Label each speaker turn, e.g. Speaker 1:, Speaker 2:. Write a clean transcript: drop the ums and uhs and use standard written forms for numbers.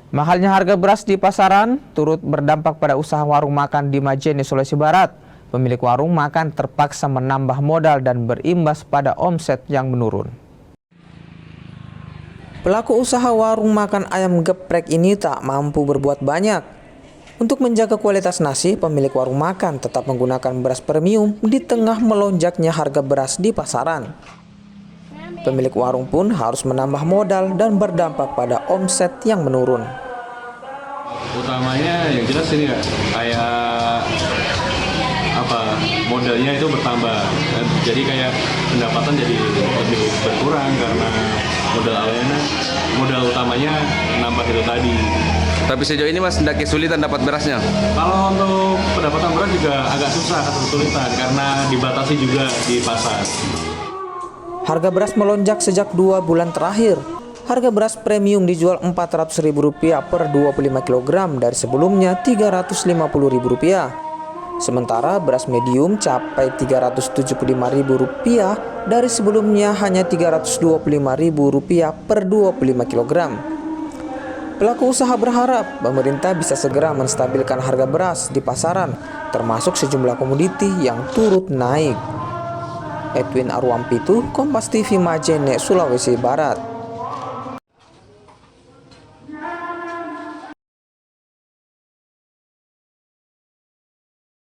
Speaker 1: Mahalnya harga beras di pasaran turut berdampak pada usaha warung makan di Majene, Sulawesi Barat. Pemilik warung makan terpaksa menambah modal dan berimbas pada omset yang menurun. Pelaku usaha warung makan ayam geprek ini tak mampu berbuat banyak. Untuk menjaga kualitas nasi, pemilik warung makan tetap menggunakan beras premium di tengah melonjaknya harga beras di pasaran. Pemilik warung pun harus menambah modal dan berdampak pada omset yang menurun.
Speaker 2: Utamanya yang jelas ini ya, kayak modalnya itu bertambah, jadi kayak pendapatan jadi lebih berkurang karena modal utamanya nambah itu tadi.
Speaker 3: Tapi sejauh ini Mas tidak kesulitan dapat berasnya?
Speaker 2: Kalau untuk pendapatan beras juga agak susah, agak kesulitan karena dibatasi juga di pasar.
Speaker 1: Harga beras melonjak sejak 2 bulan terakhir. Harga beras premium dijual Rp400.000 per 25 kg dari sebelumnya Rp350.000. Sementara beras medium capai Rp375.000 dari sebelumnya hanya Rp325.000 per 25 kg. Pelaku usaha berharap pemerintah bisa segera menstabilkan harga beras di pasaran, termasuk sejumlah komoditi yang turut naik. Edwin Arwampitu, Kompas TV Majene, Sulawesi Barat.